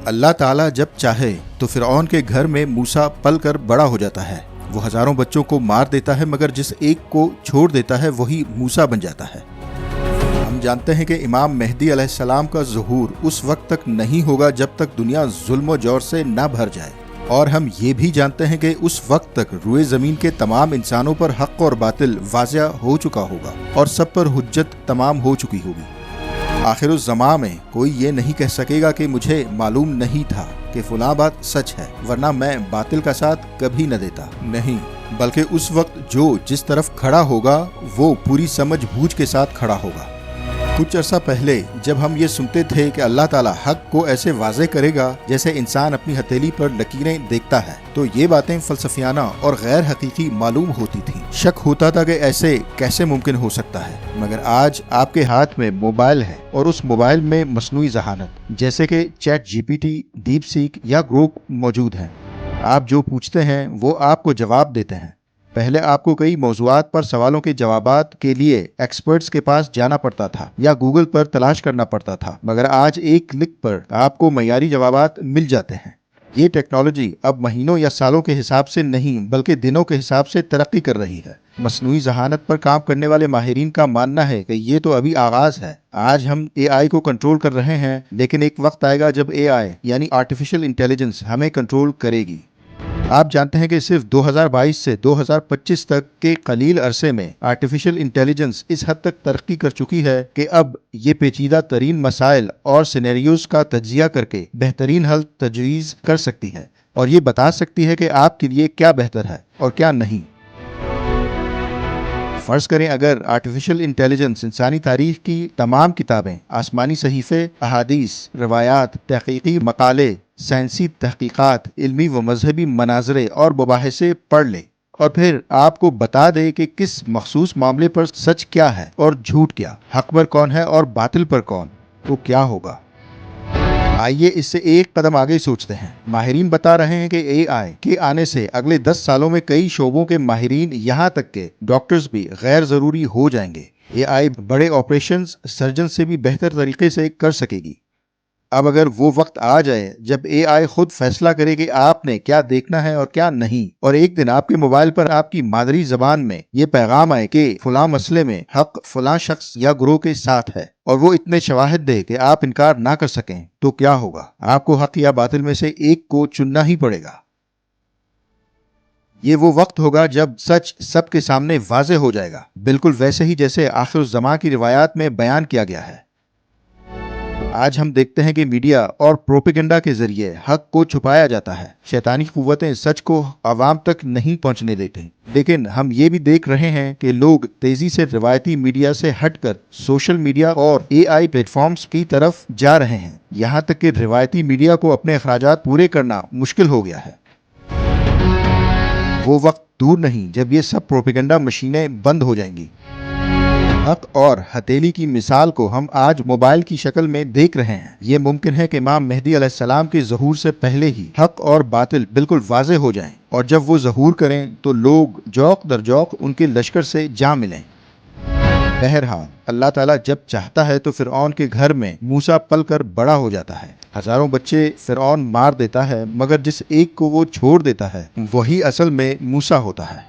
اللہ ताला जब चाहे तो फिरौन के घर में मूसा पल कर बड़ा हो जाता है। वो हजारों बच्चों को मार देता है, मगर जिस एक को छोड़ देता है वही मूसा बन जाता है। हम जानते हैं कि इमाम मेहदी अलैहिस्सलाम का ज़हूर उस वक्त तक नहीं होगा जब तक दुनिया जुल्म और जौर से ना भर जाए, और हम ये भी जानते हैं कि उस वक्त तक रुए ज़मीन के तमाम इंसानों पर हक़ और बातिल वाज़िया हो चुका होगा और सब पर हुज्जत तमाम हो चुकी होगी। आखिरुज़्ज़मां में कोई ये नहीं कह सकेगा कि मुझे मालूम नहीं था कि फलां बात सच है, वरना मैं बातिल का साथ कभी न देता। नहीं, बल्कि उस वक्त जो जिस तरफ खड़ा होगा वो पूरी समझ बूझ के साथ खड़ा होगा। कुछ अरसा पहले जब हम ये सुनते थे कि अल्लाह ताला हक को ऐसे वाज़े करेगा जैसे इंसान अपनी हथेली पर लकीरें देखता है, तो ये बातें फलसफियाना और गैर हकीकी मालूम होती थी। शक होता था कि ऐसे कैसे मुमकिन हो सकता है, मगर आज आपके हाथ में मोबाइल है और उस मोबाइल में मसनूई ज़हानत जैसे कि चैट जीपीटी, डीप सीक या ग्रोक मौजूद हैं। आप जो पूछते हैं वो आपको जवाब देते हैं। पहले आपको कई मौज़ूआत पर सवालों के जवाबात के लिए एक्सपर्ट्स के पास जाना पड़ता था या गूगल पर तलाश करना पड़ता था, मगर आज एक क्लिक पर आपको मयारी जवाबात मिल जाते हैं। ये टेक्नोलॉजी अब महीनों या सालों के हिसाब से नहीं बल्कि दिनों के हिसाब से तरक्की कर रही है। मसनूई ज़हानत पर काम करने वाले माहिरीन का मानना है कि ये तो अभी आगाज़ है। आज हम AI को कंट्रोल कर रहे हैं, लेकिन एक वक्त आएगा जब AI यानी आर्टिफिशियल इंटेलिजेंस हमें कंट्रोल करेगी। आप जानते हैं कि सिर्फ 2022 से 2025 तक के कलील अरसे में आर्टिफिशियल इंटेलिजेंस इस हद तक तरक्की कर चुकी है कि अब ये पेचीदा तरीन मसाइल और सिनेरियोज का तज्जिया करके बेहतरीन हल तजवीज़ कर सकती है और ये बता सकती है कि आपके लिए क्या बेहतर है और क्या नहीं। फ़र्ज़ करें अगर आर्टिफिशियल इंटेलिजेंस इंसानी तारीख़ की तमाम किताबें, आसमानी सहीफ़े, अहादीस, रवायात, तहक़ीक़ी मकाले, साइंसी तहक़ीक़ात, इल्मी व मजहबी मनाज़रे और मुबाहिसे पढ़ ले और फिर आपको बता दे कि किस मखसूस मामले पर सच क्या है और झूठ क्या, हक़ पर कौन है और बातिल पर कौन, तो क्या होगा? आइए इससे एक कदम आगे सोचते हैं। माहिरीन बता रहे हैं कि AI के आने से अगले 10 सालों में कई शोबों के माहिरीन यहाँ तक के डॉक्टर्स भी गैर ज़रूरी हो जाएंगे। AI बड़े ऑपरेशंस सर्जन से भी बेहतर तरीके से कर सकेगी। अब अगर वो वक्त आ जाए जब AI खुद फैसला करे कि आपने क्या देखना है और क्या नहीं, और एक दिन आपके मोबाइल पर आपकी मादरी जबान में ये पैगाम आए कि फलां मसले में हक फलां शख्स या ग्रोह के साथ है और वो इतने शवाहिद दे कि आप इनकार ना कर सकें, तो क्या होगा? आपको हक या बातिल में से एक को चुनना ही पड़ेगा। ये वो वक्त होगा जब सच सबके सामने वाज़े हो जाएगा, बिल्कुल वैसे ही जैसे आखिरुज़्ज़मां की रिवायात में बयान किया गया है। आज हम देखते हैं कि मीडिया और प्रोपेगेंडा के जरिए हक को छुपाया जाता है। शैतानी कुव्वतें सच को आवाम तक नहीं पहुंचने देते, लेकिन हम ये भी देख रहे हैं कि लोग तेजी से रिवायती मीडिया से हटकर सोशल मीडिया और AI प्लेटफॉर्म्स की तरफ जा रहे हैं। यहाँ तक कि रिवायती मीडिया को अपने अखराजात पूरे करना मुश्किल हो गया है। वो वक्त दूर नहीं जब ये सब प्रोपेगेंडा मशीनें बंद हो जाएंगी। हक और हथेली की मिसाल को हम आज मोबाइल की शक्ल में देख रहे हैं। ये मुमकिन है कि इमाम मेहदी अलैहिस्सलाम के ज़हूर से पहले ही हक और बातिल बिल्कुल वाज़े हो जाएं, और जब वो ज़हूर करें तो लोग जौक दर जौक उनके लश्कर से जा मिलें। बहरहाल अल्लाह ताला जब चाहता है तो फिरौन के घर में मूसा पल कर बड़ा हो जाता है। हजारों बच्चे फिरौन मार देता है, मगर जिस एक को वो छोड़ देता है वही असल में मूसा होता है।